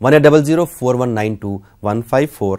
180041922154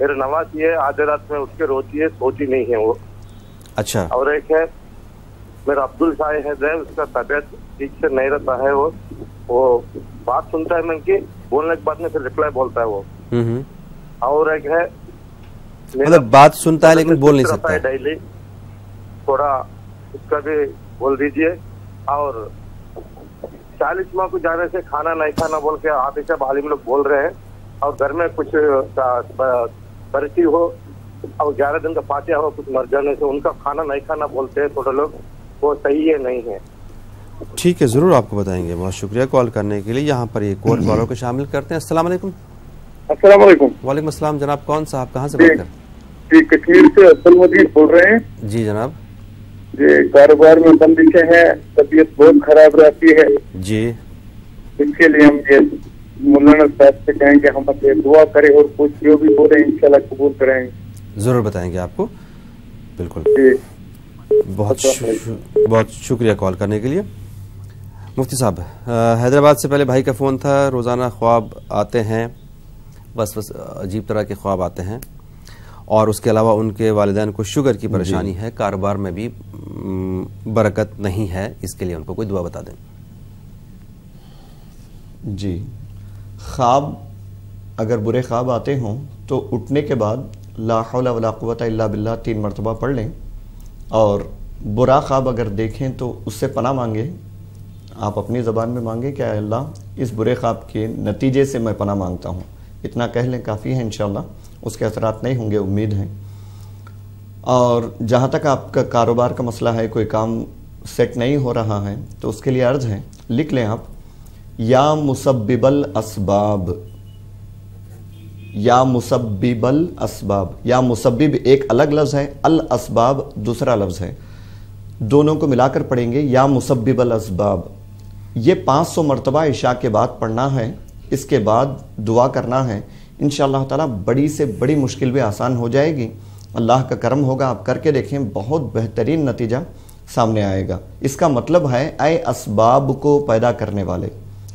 میرے نواسی ہے, آدھے رات میں اٹھ کے روتی ہے, سوتی نہیں ہے وہ. اچھا. اور ایک ہے میرا عبدل شاہد ہے, اس کا طبیعت ٹھیک سے نہیں رہتا ہے, وہ بات سنتا ہے من کی, بولنے کے بعد میں پھر ریپلائی بولتا ہے وہ. اور ایک ہے مطلب بات سنتا ہے لیکن بول نہیں سکتا ہے ڈیلی, تھوڑا اس کا بھی بول دیجئے. اور 40 ماہ کو جانے سے کھانا نہیں کھانا بول کے حافظ صاحب عالم لوگ بول رہے ہیں, اور گھر میں کچھ برسی ہو اور 11 دن کا فاتحہ ہو کچھ مر جانے سے ان کا کھانا نہیں کھانا بولتے ہیں تھوڑے لوگ, وہ صحیح ہے نہیں ہے. ٹھیک ہے, ضرور آپ کو بتائیں گے. بہت شکریہ کال کرنے کے لیے. یہاں پر ایک اور کالر کو شامل کرتے ہیں. السلام علیکم. السلام علیکم. وعلیکم السلام جناب, کون صاحب, کہاں سے بات کر رہے ہیں؟ جی کشمیر سے عبد المجید بول رہے ہیں. جی جناب. جی کاروبار میں بندشیں ہیں, طبیعت بہت خراب رہتی ہے. جی اس کے لیے ہم یہ مولانا صاحب سے کہیں کہ ہم دعا کریں اور کچھ جو بھی بولے انشاءاللہ قبول کریں گے. ضرور بتائیں گے آپ کو. بالکل. جی بہت شکریہ کال کرنے کے لیے. مفتی صاحب, حیدرآباد سے پہلے بھائی کا فون تھا. روزانہ خواب آتے ہیں, بس عجیب طرح کے خواب آتے ہیں, اور اس کے علاوہ ان کے والدین کو شوگر کی پریشانی ہے, کاروبار میں بھی برکت نہیں ہے, اس کے لیے ان کو کوئی دعا بتا دیں. جی, خواب اگر برے خواب آتے ہوں تو اٹھنے کے بعد لا حول ولا قوت الا باللہ 3 مرتبہ پڑھ لیں, اور برا خواب اگر دیکھیں تو اس سے پناہ مانگیں. آپ اپنی زبان میں مانگیں کہ اے اللہ اس برے خواب کے نتیجے سے میں پناہ مانگتا ہوں. اتنا کہہ لیں, کافی ہے انشاءاللہ, اس کے اثرات نہیں ہوں گے, امید ہے. اور جہاں تک آپ کا کاروبار کا مسئلہ ہے, کوئی کام سیٹ نہیں ہو رہا ہے, تو اس کے لیے عرض ہے, لکھ لیں آپ, یا مسبب الاسباب, یا مسبب الاسباب. یا مسبب ایک الگ لفظ ہے, الاسباب دوسرا لفظ ہے, دونوں کو ملا کر پڑھیں گے, یا مسبب الاسباب. یہ 500 مرتبہ عشاء کے بعد پڑھنا ہے. اس کے بعد دعا کرنا ہے. انشاءاللہ تعالی بڑی سے بڑی مشکل بھی آسان ہو جائے گی. اللہ کا کرم ہوگا, آپ کر کے دیکھیں, بہت بہترین نتیجہ سامنے آئے گا. اس کا مطلب ہے اے اسباب کو پیدا کرنے والے,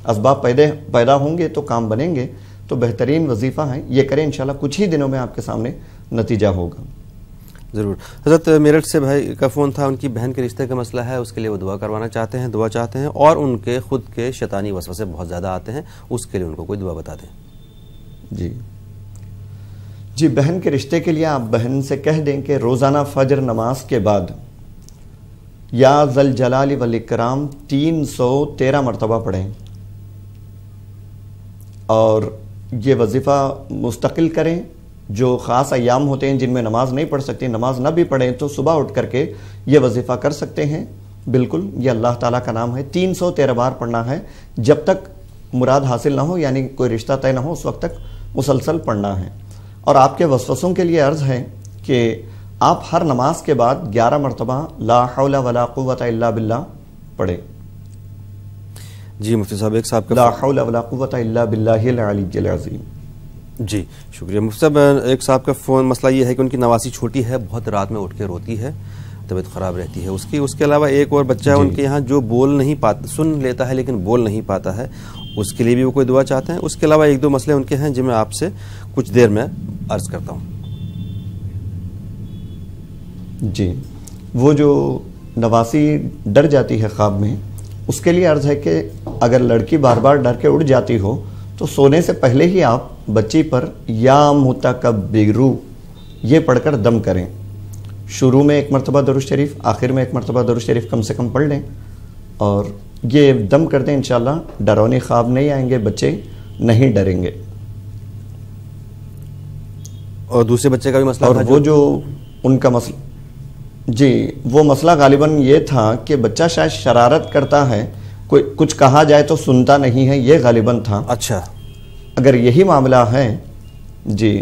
اسباب پیدا ہوں گے تو کام بنیں گے. تو بہترین وظیفہ ہے, یہ کریں, انشاءاللہ کچھ ہی دنوں میں آپ کے سامنے نتیجہ ہوگا. ضرور. حضرت میرٹھ سے بھائی کا فون تھا, ان کی بہن کے رشتے کا مسئلہ ہے, اس کے لیے وہ دعا کروانا چاہتے ہیں, دعا چاہتے ہیں, اور ان کے خود کے شیطانی وسوسے بہت زیادہ آتے ہیں, اس کے لیے ان کو کوئی دعا بتا دیں. جی بہن کے رشتے کے لیے آپ بہن سے کہہ دیں کہ روزانہ فجر نماز کے بعد یا ذل جلال والاکرام 313 مرتبہ پڑھیں, اور یہ وظیفہ مستقل کریں. جو خاص ایام ہوتے ہیں جن میں نماز نہیں پڑھ سکتے, نماز نہ بھی پڑھیں تو صبح اٹھ کر کے یہ وظیفہ کر سکتے ہیں. بالکل, یہ اللہ تعالیٰ کا نام ہے. 313 بار پڑھنا ہے, جب تک مراد حاصل نہ ہو, یعنی کوئی رشتہ طے نہ ہو, اس وقت تک مسلسل پڑھنا ہے. اور آپ کے وسوسوں کے لیے عرض ہے کہ آپ ہر نماز کے بعد 11 مرتبہ لا حول ولا قوت الا باللہ پڑھیں. جی مفتی صاحب, ایک صاحب کا لا حول ولا قوت الا باللہ العلی العظیم. جی شکریہ مفتی صاحب. ایک صاحب کا فون, مسئلہ یہ ہے کہ ان کی نواسی چھوٹی ہے, بہت رات میں اٹھ کے روتی ہے, طبیعت خراب رہتی ہے اس کی. اس کے علاوہ ایک اور بچہ ہے ان کے یہاں جو بول نہیں پاتا, سن لیتا ہے لیکن بول نہیں پاتا ہے, اس کے لیے بھی وہ کوئی دعا چاہتے ہیں. اس کے علاوہ 1-2 مسئلے ان کے ہیں جن میں آپ سے کچھ دیر میں عرض کرتا ہوں. جی, وہ جو نواسی ڈر جاتی ہے خواب میں, اس کے لیے عرض ہے کہ اگر لڑکی بار بار ڈر کے اٹھ جاتی ہو تو سونے سے پہلے ہی آپ بچی پر یا متکبرو یہ پڑھ کر دم کریں. شروع میں 1 مرتبہ درود شریف, آخر میں 1 مرتبہ درود شریف کم سے کم پڑھ لیں, اور یہ دم کر دیں. انشاءاللہ ڈرونے خواب نہیں آئیں گے, بچے نہیں ڈریں گے. اور دوسرے بچے کا بھی مسئلہ, اور وہ جو ان کا مسئلہ, جی وہ مسئلہ غالباً یہ تھا کہ بچہ شاید شرارت کرتا ہے, کوئی کچھ کہا جائے تو سنتا نہیں ہے, یہ غالباً تھا. اچھا, اگر یہی معاملہ ہے جی,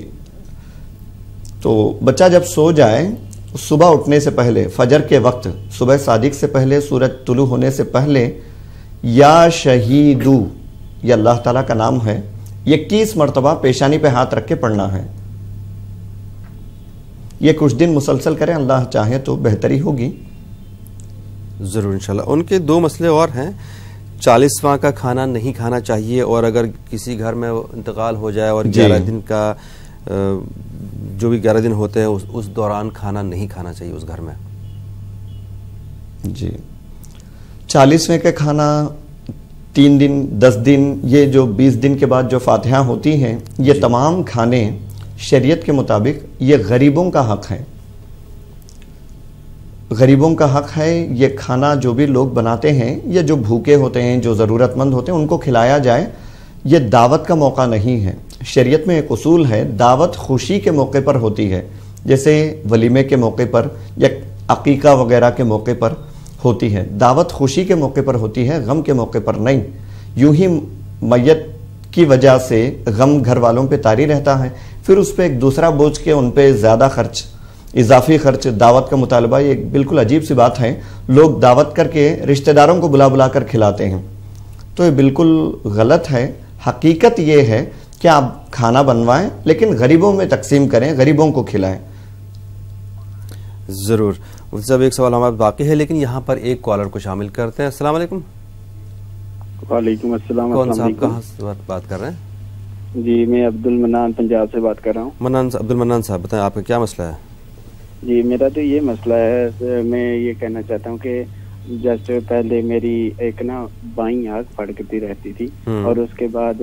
تو بچہ جب سو جائے, صبح اٹھنے سے پہلے, فجر کے وقت, صبح صادق سے پہلے, سورج طلوع ہونے سے پہلے, یا شہیدو, یہ اللہ تعالیٰ کا نام ہے, 21 مرتبہ پیشانی پہ ہاتھ رکھ کے پڑھنا ہے. یہ کچھ دن مسلسل کریں, اللہ چاہے تو بہتری ہوگی. ضرور انشاءاللہ. ان کے 2 مسئلے اور ہیں. 40واں کا کھانا نہیں کھانا چاہیے, اور اگر کسی گھر میں انتقال ہو جائے اور 11 دن کا جو بھی 11 دن ہوتے ہیں اس دوران کھانا نہیں کھانا چاہیے اس گھر میں؟ جی 40ویں کا کھانا 3 دن 10 دن یہ جو 20 دن کے بعد جو فاتحہ ہوتی ہیں یہ تمام کھانے شریعت کے مطابق یہ غریبوں کا حق ہے. غریبوں کا حق ہے. یہ کھانا جو بھی لوگ بناتے ہیں یا جو بھوکے ہوتے ہیں جو ضرورت مند ہوتے ہیں ان کو کھلایا جائے. یہ دعوت کا موقع نہیں ہے. شریعت میں ایک اصول ہے دعوت خوشی کے موقع پر ہوتی ہے جیسے ولیمے کے موقع پر یا عقیقہ وغیرہ کے موقع پر ہوتی ہے. دعوت خوشی کے موقع پر ہوتی ہے غم کے موقع پر نہیں. یوں ہی میت کی وجہ سے غم گھر والوں پہ طاری رہتا ہے پھر اس پہ ایک دوسرا بوجھ کے ان پہ زیادہ خرچ اضافی خرچ دعوت کا مطالبہ یہ ایک بالکل عجیب سی بات ہے. لوگ دعوت کر کے رشتہ داروں کو بلا کر کھلاتے ہیں تو یہ بالکل غلط ہے. حقیقت یہ ہے کہ آپ کھانا بنوائیں لیکن غریبوں میں تقسیم کریں غریبوں کو کھلائیں. ضرور مفتی صاحب ایک سوال ہمارا باقی ہے لیکن یہاں پر ایک کالر کو شامل کرتے ہیں. السلام علیکم. وعلیکم السلام. کون صاحب کہاں سے بات کر رہے ہیں؟ جی میں عبد المنان پنجاب سے بات کر رہا ہوں. عبد المنان صاحب بتائیں آپ کا کیا مسئلہ ہے؟ جی میرا تو یہ مسئلہ ہے میں یہ کہنا چاہتا ہوں کہ جیسے پہلے میری ایک نا بائیں آنکھ پھڑکتی رہتی تھی اور اس کے بعد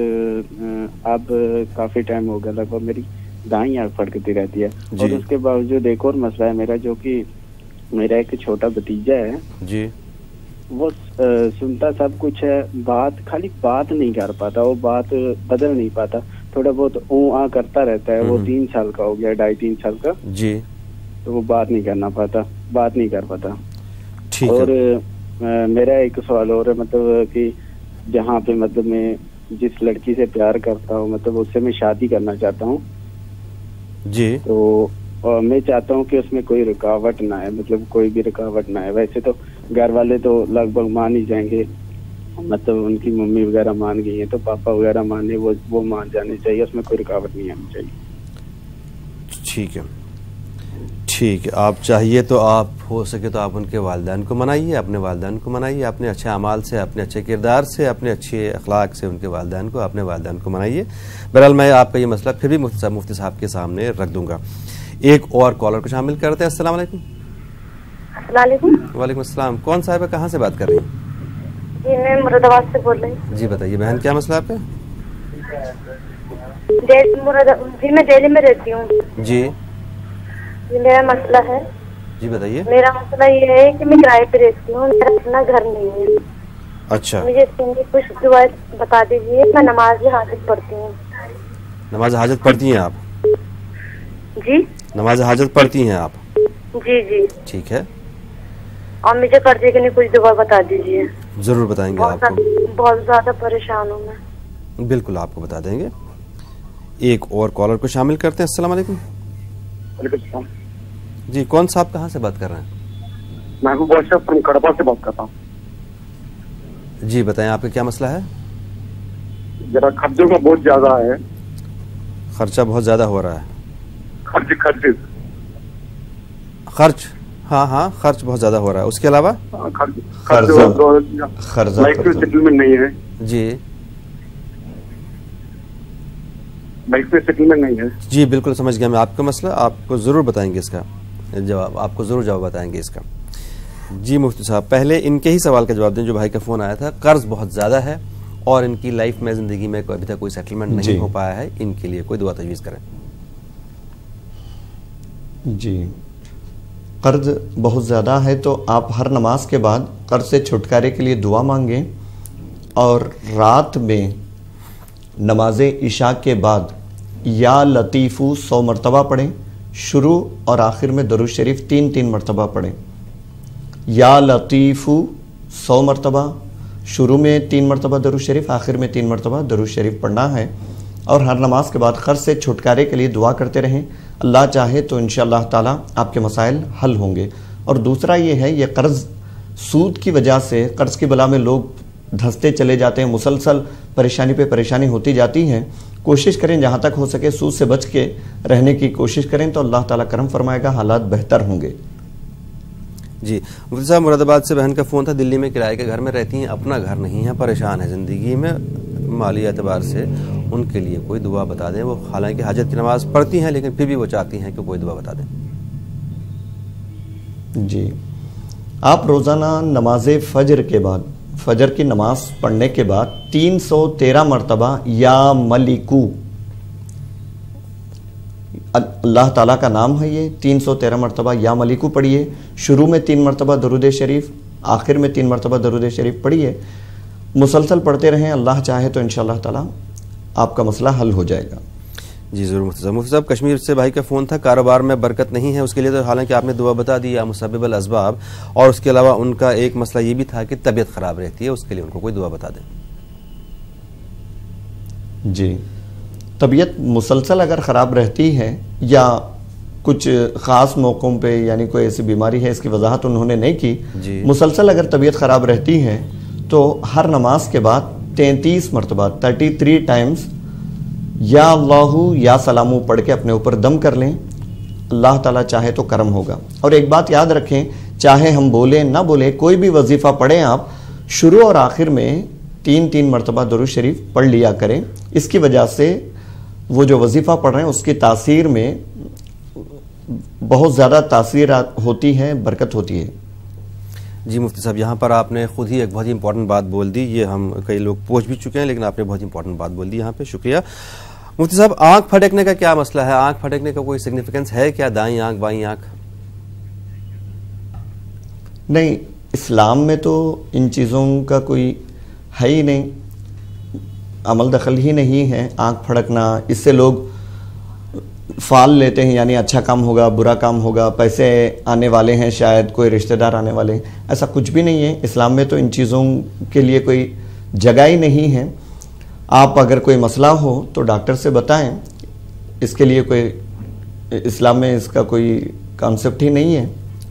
اب کافی ٹائم ہو گیا لگ بھگ میری دائیں آنکھ پھڑکتی رہتی ہے. اور اس کے باوجود ایک اور مسئلہ ہے میرا جو کہ میرا ایک چھوٹا بھتیجا ہے جی وہ سنتا سب کچھ ہے خالی بات نہیں کر پاتا. وہ بات بدل نہیں پاتا. تھوڑا بہت اوں کرتا رہتا ہے. وہ 3 سال کا ہو گیا 2.5-3 سال کا جی تو وہ بات نہیں کر پاتا. اور میرا ایک سوال اور ہے مطلب کہ جہاں پہ مطلب میں جس لڑکی سے پیار کرتا ہوں مطلب اس سے میں شادی کرنا چاہتا ہوں جی تو میں چاہتا ہوں کہ اس میں کوئی رکاوٹ نہ ہے مطلب کوئی بھی رکاوٹ نہ ہے. ویسے تو گھر والے تو لگ بھگ مان ہی جائیں گے مطلب ان کی ممی وغیرہ مان گئی ہیں تو پاپا وغیرہ مانے وہ مان جانے چاہیے. اس میں کوئی رکاوٹ نہیں آنی چاہیے. ٹھیک ہے. آپ چاہیے تو آپ ہو سکے تو آپ ان کے والدین کو منائیے اپنے والدین کو منائیے اپنے اچھے اعمال سے اپنے اچھے کردار سے اپنے اچھے اخلاق سے ان کے والدین کو اپنے والدین کو منائیے. بہرحال میں آپ کا یہ مسئلہ پھر بھی مفتی صاحب کے سامنے رکھ دوں گا. ایک اور کالر کو شامل کرتے ہیں. السلام علیکم. السلام علیکم. وعلیکم السلام. کون صاحب ہے کہاں سے بات کر رہی ہیں؟ جی میں مراد آباد سے بول رہی ہوں. جی بتائیے بہن کیا مسئلہ آپ کا؟ جی میں دہلی میں رہتی ہوں. جی میرا مسئلہ ہے. جی بتائیے. میرا مسئلہ یہ ہے کہ میں کرائے پہ رہتی ہوں میرا اپنا گھر نہیں ہے. اچھا مجھے اس کے لیے کچھ دعائیں بتا دیجیے. میں نماز حاجت پڑھتی ہوں. نماز حاجت پڑھتی ہیں آپ؟ جی نماز حاجت پڑھتی ہیں آپ؟ جی جی ٹھیک ہے. اور مجھے قرضے کے لیے کچھ دعا بتا دیجیے. ضرور بتائیں گے آپ کو. بہت زیادہ پریشان ہوں میں. بالکل آپ کو بتا دیں گے. ایک اور کالر کو شامل کرتے ہیں. السلام علیکم. وعلیکم السلام. جی کون صاحب کہاں سے بات کر رہے ہیں؟ محبوب بادشاہ فرام کڑپا سے بات کرتا ہوں. جی بتائیں آپ کا کیا مسئلہ ہے؟ ذرا خرچوں کا بہت زیادہ ہے. خرچہ بہت زیادہ ہو رہا ہے. خرچ ہاں خرچ بہت زیادہ ہو رہا ہے. اس کے علاوہ سیٹلمنٹ نہیں ہے. جی بینک میں سیٹلمنٹ نہیں ہے. جی بالکل سمجھ گیا میں آپ کا مسئلہ. آپ کو ضرور بتائیں گے اس کا جواب. آپ کو ضرور جواب بتائیں گے اس کا. جی مفتی صاحب پہلے ان کے ہی سوال کا جواب دیں جو بھائی کا فون آیا تھا. قرض بہت زیادہ ہے اور ان کی لائف میں زندگی میں ابھی تک کوئی سیٹلمنٹ نہیں ہو پایا ہے. ان کے لیے کوئی دعا تجویز کریں. جی قرض بہت زیادہ ہے تو آپ ہر نماز کے بعد قرض سے چھٹکارے کے لیے دعا مانگیں اور رات میں نماز عشاء کے بعد یا لطیفو 100 مرتبہ پڑھیں. شروع اور آخر میں درود شریف 3 مرتبہ پڑھیں. یا لطیفو 100 مرتبہ شروع میں 3 مرتبہ درود شریف آخر میں 3 مرتبہ درود شریف پڑھنا ہے. اور ہر نماز کے بعد قرض سے چھٹکارے کے لیے دعا کرتے رہیں. اللہ چاہے تو انشاءاللہ تعالی آپ کے مسائل حل ہوں گے. اور دوسرا یہ ہے یہ قرض سود کی وجہ سے قرض کی بلا میں لوگ دھنستے چلے جاتے ہیں. مسلسل پریشانی پہ پریشانی ہوتی جاتی ہے. کوشش کریں جہاں تک ہو سکے سود سے بچ کے رہنے کی کوشش کریں تو اللہ تعالیٰ کرم فرمائے گا. حالات بہتر ہوں گے. جی مفتی صاحب مراد آباد سے بہن کا فون تھا. دلی میں کرائے کے گھر میں رہتی ہیں اپنا گھر نہیں ہے پریشان ہے زندگی میں مالی اعتبار سے ان کے لیے کوئی دعا بتا دیں. وہ حالانکہ حاجت کی نماز پڑھتی ہیں لیکن پھر بھی وہ چاہتی ہیں کہ کوئی دعا بتا دیں. جی، آپ روزانہ نماز فجر کے بعد، فجر کی نماز پڑھنے کے بعد 313 مرتبہ یا ملکو، اللہ تعالیٰ کا نام ہے یہ، 313 مرتبہ یا ملکو پڑھیے. شروع میں 3 مرتبہ درود شریف، آخر میں 3 مرتبہ درود شریف پڑھیے. مسلسل پڑھتے رہیں، اللہ چاہے تو انشاءاللہ تعالیٰ آپ کا مسئلہ حل ہو جائے گا. جی ضرور مفتی صاحب. مفتی صاحب کشمیر سے بھائی کا فون تھا، کاروبار میں برکت نہیں ہے اس کے لیے تو حالانکہ آپ نے دعا بتا دی یا مسبب الاسباب، اور اس کے علاوہ ان کا ایک مسئلہ یہ بھی تھا کہ طبیعت خراب رہتی ہے، اس کے لیے ان کو کوئی دعا بتا دیں. جی، طبیعت مسلسل اگر خراب رہتی ہے یا کچھ خاص موقعوں پہ، یعنی کوئی ایسی بیماری ہے، اس کی وضاحت انہوں نے نہیں کی. جی. مسلسل اگر طبیعت خراب رہتی ہے تو ہر نماز کے بعد 33 مرتبہ 33 ٹائمز یا اللہ یا سلامو پڑھ کے اپنے اوپر دم کر لیں. اللہ تعالیٰ چاہے تو کرم ہوگا. اور ایک بات یاد رکھیں، چاہے ہم بولیں نہ بولیں، کوئی بھی وظیفہ پڑھیں آپ، شروع اور آخر میں 3 مرتبہ درود شریف پڑھ لیا کریں. اس کی وجہ سے وہ جو وظیفہ پڑھ رہے ہیں اس کی تاثیر میں بہت زیادہ تاثیر ہوتی ہے، برکت ہوتی ہے. جی مفتی صاحب، یہاں پر آپ نے خود ہی ایک بہت ہی امپورٹنٹ بات بول دی. یہ ہم کئی لوگ پوچھ بھی چکے ہیں لیکن آپ نے بہت امپورٹنٹ بات بول دی یہاں پہ، شکریہ. مفتی صاحب، آنکھ پھٹکنے کا کیا مسئلہ ہے؟ آنکھ پھٹکنے کا کوئی سگنیفیکنس ہے کیا؟ دائیں آنکھ بائیں آنکھ؟ نہیں، اسلام میں تو ان چیزوں کا کوئی ہے ہی نہیں، عمل دخل ہی نہیں ہے. آنکھ پھڑکنا، اس سے لوگ فال لیتے ہیں، یعنی اچھا کام ہوگا برا کام ہوگا، پیسے آنے والے ہیں، شاید کوئی رشتہ دار آنے والے ہیں. ایسا کچھ بھی نہیں ہے. اسلام میں تو ان چیزوں کے لیے کوئی جگہ ہی نہیں ہے. آپ اگر کوئی مسئلہ ہو تو ڈاکٹر سے بتائیں، اس کے لیے کوئی اسلام میں اس کا کوئی کانسیپٹ ہی نہیں ہے.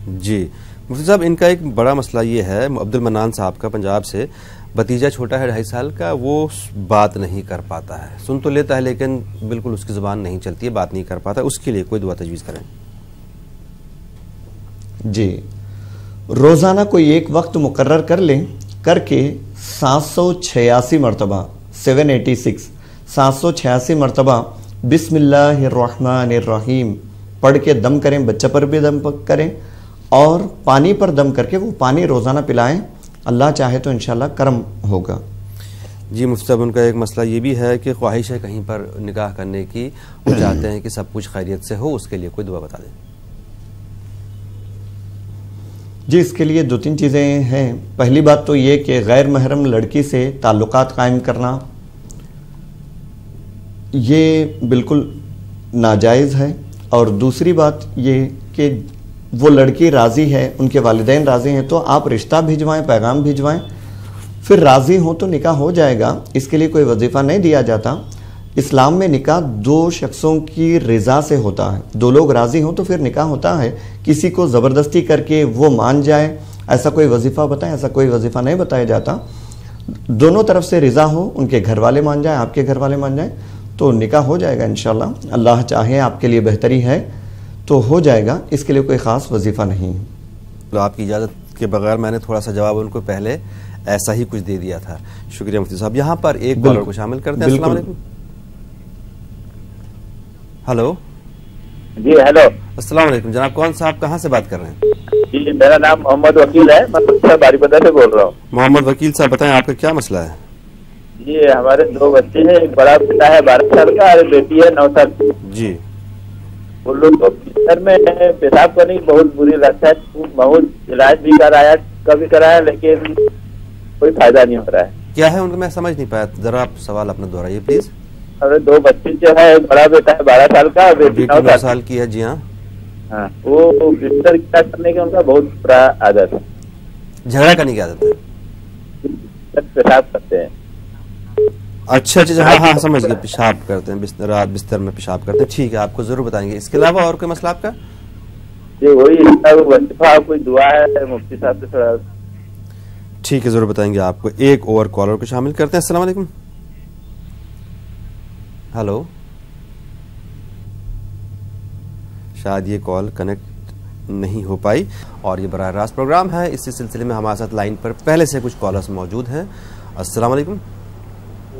جی مفتی صاحب، ان کا ایک بڑا مسئلہ یہ ہے، عبد المنان صاحب کا پنجاب سے، بھتیجا چھوٹا ہے 2.5 سال کا، وہ بات نہیں کر پاتا ہے، سن تو لیتا ہے لیکن بالکل اس کی زبان نہیں چلتی ہے، بات نہیں کر پاتا. اس کے لیے کوئی دعا تجویز کریں. جی، روزانہ کوئی ایک وقت مقرر کر لیں، کر کے 786 مرتبہ 786 مرتبہ بسم اللہ الرحمن الرحیم پڑھ کے دم کریں. بچہ پر بھی دم کریں اور پانی پر دم کر کے وہ پانی روزانہ پلائیں. اللہ چاہے تو انشاءاللہ کرم ہوگا. جی مفتی صاحب، ان کا ایک مسئلہ یہ بھی ہے کہ خواہش ہے کہیں پر نکاح کرنے کی، وہ چاہتے ہیں کہ سب کچھ خیریت سے ہو، اس کے لیے کوئی دعا بتا دیں. جی، اس کے لیے 2-3 چیزیں ہیں. پہلی بات تو یہ کہ غیر محرم لڑکی سے تعلقات قائم کرنا یہ بالکل ناجائز ہے. اور دوسری بات یہ کہ وہ لڑکی راضی ہے، ان کے والدین راضی ہیں تو آپ رشتہ بھیجوائیں، پیغام بھیجوائیں، پھر راضی ہوں تو نکاح ہو جائے گا. اس کے لیے کوئی وظیفہ نہیں دیا جاتا. اسلام میں نکاح 2 شخصوں کی رضا سے ہوتا ہے. 2 لوگ راضی ہوں تو پھر نکاح ہوتا ہے. کسی کو زبردستی کر کے وہ مان جائے، ایسا کوئی وظیفہ بتائیں، ایسا کوئی وظیفہ نہیں بتایا جاتا. دونوں طرف سے رضا ہو، ان کے گھر والے مان جائیں، آپ کے گھر والے مان جائیں تو نکاح ہو جائے گا انشاءاللہ. اللہ چاہے آپ کے لیے بہتری ہے تو ہو جائے گا. اس کے لیے کوئی خاص وظیفہ نہیں ہے. آپ کی اجازت کے بغیر میں نے تھوڑا سا جواب ان کو پہلے ایسا ہی کچھ دے دیا تھا. شکریہ مفتی صاحب. یہاں پر ایک کالر کو شامل کرتے ہیں. السلام علیکم. ہلو. جی ہیلو. السلام علیکم جناب، کون صاحب کہاں سے بات کر رہے ہیں؟ جی میرا نام محمد وکیل ہے، میں باری پدہ سے بول رہا ہوں. محمد وکیل صاحب بتائیں آپ کا کیا مسئلہ ہے؟ جی ہمارے 2 بچے ہیں، ایک بڑا بیٹا ہے 12 سال کا اور ایک بیٹی ہے 9 سال کی. جی. وہ لوگ تو بستر میں پیشاب کرنے کی بہت بری لت ہے، بہت علاج بھی کرایا، کبھی کرایا لیکن کوئی فائدہ نہیں ہو رہا ہے. کیا ہے ان کو؟ میں سمجھ نہیں پایا، ذرا آپ سوال اپنا دہرائیے پلیز. اور 2 بچے جو ہے، بڑا بیٹا ہے 12 سال کا اور بیٹی 9 سال کی ہے. جی ہاں. ہاں، وہ بستر کرنے کی ان کا بہت برا عادت ہے. جھگڑا کرنے کی عادت ہے؟ پیشاب کرتے ہیں. اچھا اچھا، ہاں ہاں سمجھ گئے، پیشاب کرتے ہیں، رات بستر میں پیشاب کرتے ہیں. ٹھیک ہے، آپ کو ضرور بتائیں گے. اس کے علاوہ اور کوئی مسئلہ آپ کا؟ جی وہی وظیفہ، کوئی دعا ہے مفتی صاحب سے تھوڑا. ٹھیک ہے، ضرور بتائیں گے آپ کو. ایک اور کالر کو شامل کرتے ہیں. السلام علیکم. ہلو. شاید یہ کال کنیکٹ نہیں ہو پائی اور یہ براہ راست پروگرام ہے. اسی سلسلے میں ہمارے ساتھ لائن پر پہلے سے کچھ کالرز موجود ہیں. السلام علیکم.